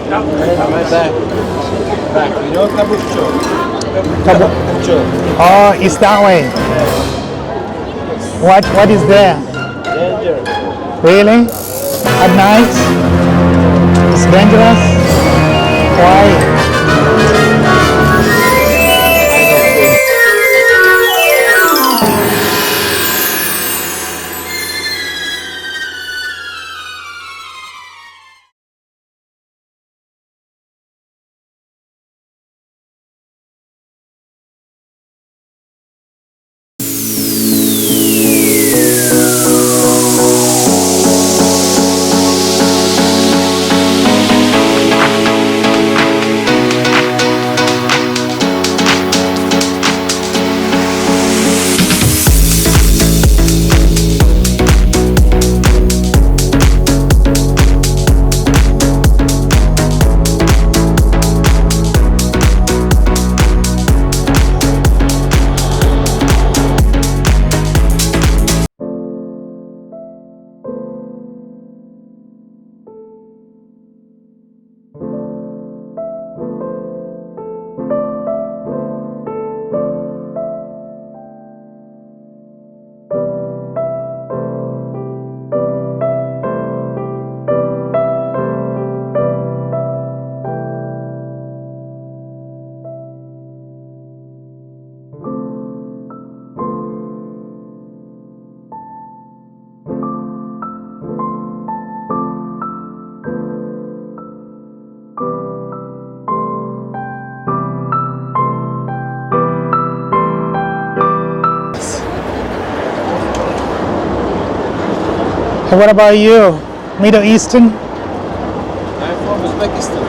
Right back. Back. You know Kabukicho? Kabukicho. Oh, it's that way. What is there? Danger. Really? At night? It's dangerous? Why? And what about you? Middle Eastern? I'm from Uzbekistan.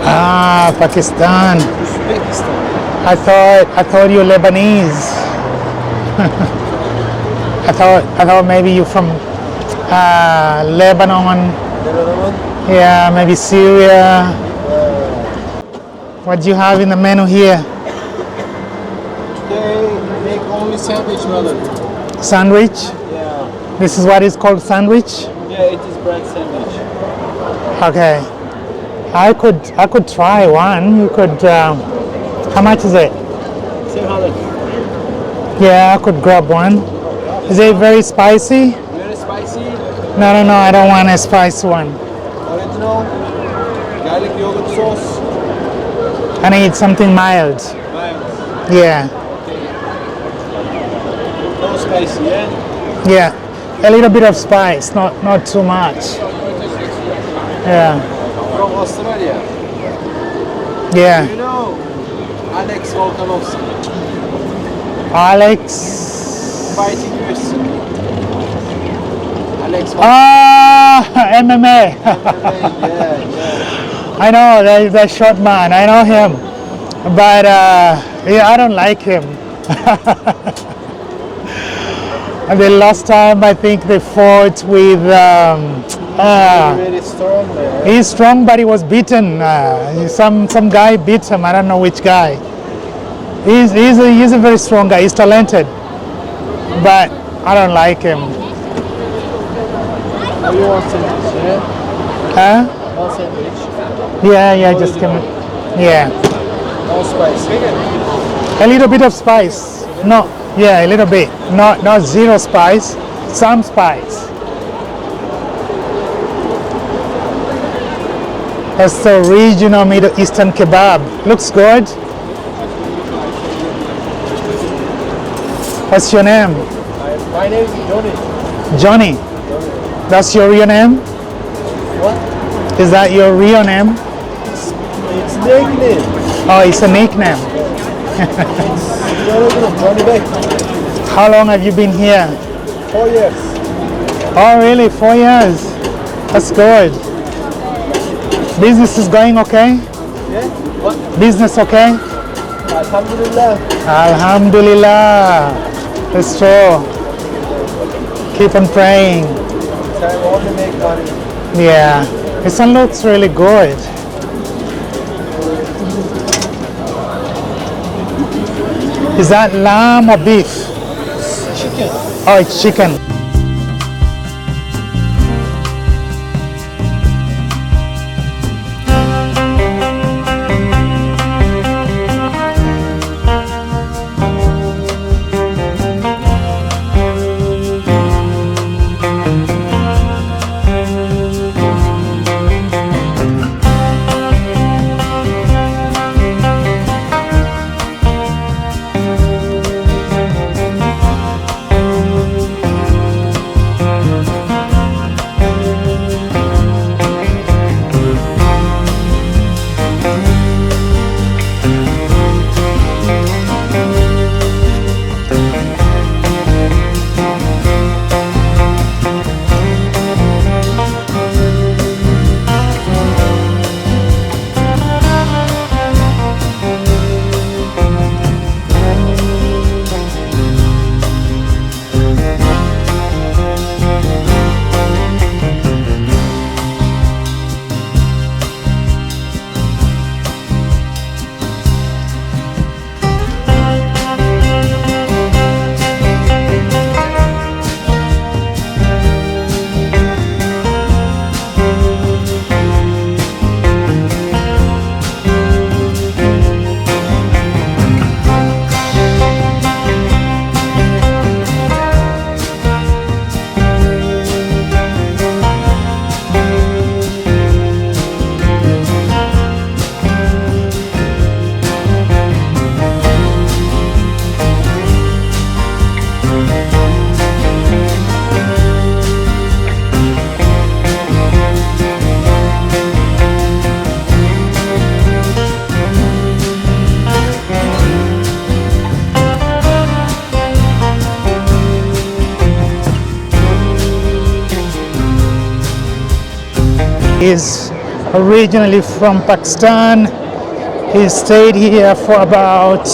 Ah, Pakistan. Uzbekistan. I thought you're Lebanese. I thought maybe you're from Lebanon. Lebanon. Yeah, maybe Syria. What do you have in the menu here? Today make only sandwich, brother. Sandwich? Yeah. This is what is called sandwich? Yeah, it is bread sandwich. Okay. I could try one. You could. How much is it? 700. Yeah, I could grab one. Is it very spicy? Very spicy. No, I don't want a spicy one. Original. Garlic yogurt sauce. I need something mild. Mild. Yeah, No spicy, yeah? yeah. A little bit of spice, not too much. Yeah, From Australia. yeah. You know Alex Volkanovski. Alex. Fighting UFC. Alex Volkanovski. Ah, MMA. Yeah. I know that short man. I know him, but yeah, I don't like him. And the last time I think they fought with. Very strong, man. He's strong, but he was beaten. Some guy beat him. I don't know which guy. He's a very strong guy. He's talented, but I don't like him. You want sandwich, yeah? Huh? One sandwich. Yeah. Just give me. Yeah, No spice. a little bit of spice. No, yeah, a little bit. Not zero spice. Some spice. That's the original Middle Eastern kebab. Looks good. What's your name? My name is Johnny. Johnny. That's your real name? What? Is that your real name? It's nickname. Oh, it's a nickname. Johnny Beck. How long have you been here? 4 years. Oh, really? 4 years? That's good. Business is going okay? Yeah? What? Business okay? Alhamdulillah. Alhamdulillah. That's true. Keep on praying. Time only make money. Yeah. This one looks really good. Is that lamb or beef? Chicken. Oh, it's chicken. He's originally from Pakistan. He stayed here for about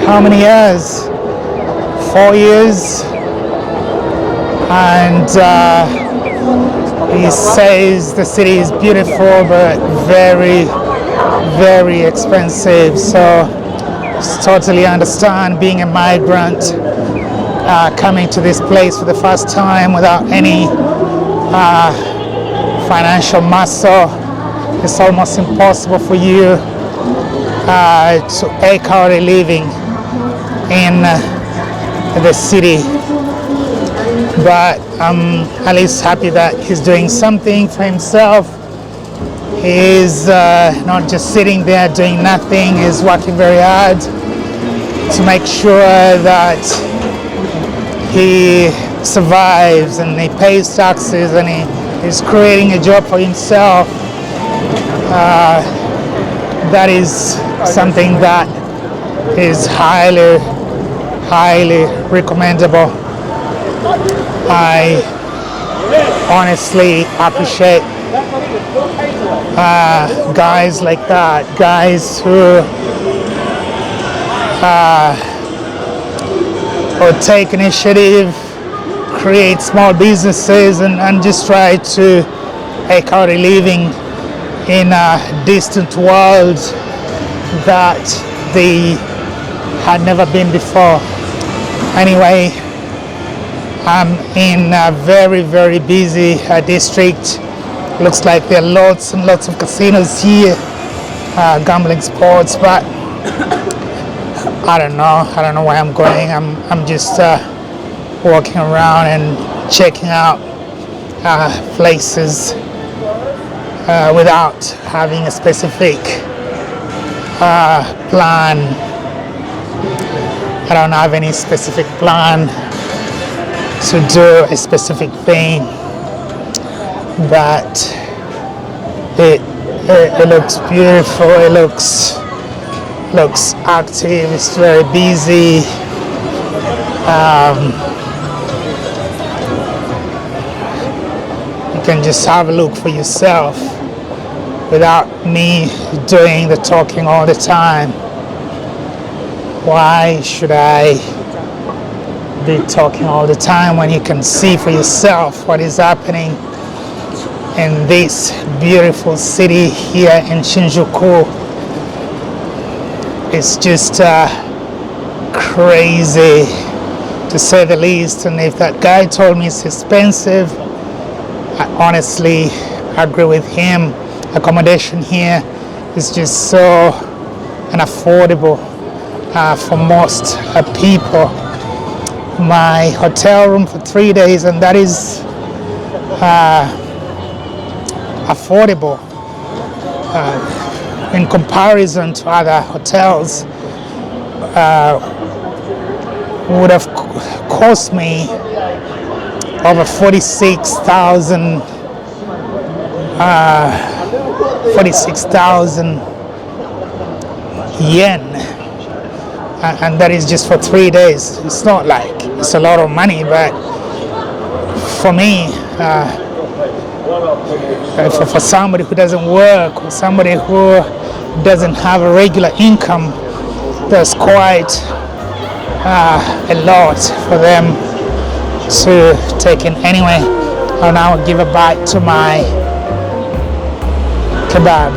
how many years? 4 years. And he says the city is beautiful but very, very expensive. So just totally understand being a migrant, coming to this place for the first time without any financial muscle. It's almost impossible for you to eke out a living in the city. But I'm at least happy that he's doing something for himself. He's not just sitting there doing nothing. He's working very hard to make sure that he survives and he pays taxes and he is creating a job for himself. That is something that is highly, highly recommendable. I honestly appreciate guys like that, guys who take initiative, create small businesses, and just try to eke out a living in a distant world that they had never been before. Anyway, I'm in a very, very busy district. Looks like there are lots and lots of casinos here, gambling spots, but I don't know where I'm going. I'm just walking around and checking out places without having a specific plan. I don't have any specific plan to do a specific thing, but it looks beautiful. It looks active. It's very busy. You can just have a look for yourself without me doing the talking all the time. Why should I be talking all the time when you can see for yourself what is happening in this beautiful city here in Shinjuku? It's just crazy, to say the least. And if that guy told me it's expensive, I honestly agree with him. Accommodation here is just so unaffordable for most people. My hotel room for 3 days, and that is affordable in comparison to other hotels. Would have cost me over 46,000 yen, and that is just for 3 days. It's not like it's a lot of money, but for me, for somebody who doesn't work, or somebody who doesn't have a regular income, that's quite a lot for them to take in. Anyway, I'll now give a bite to my kebab.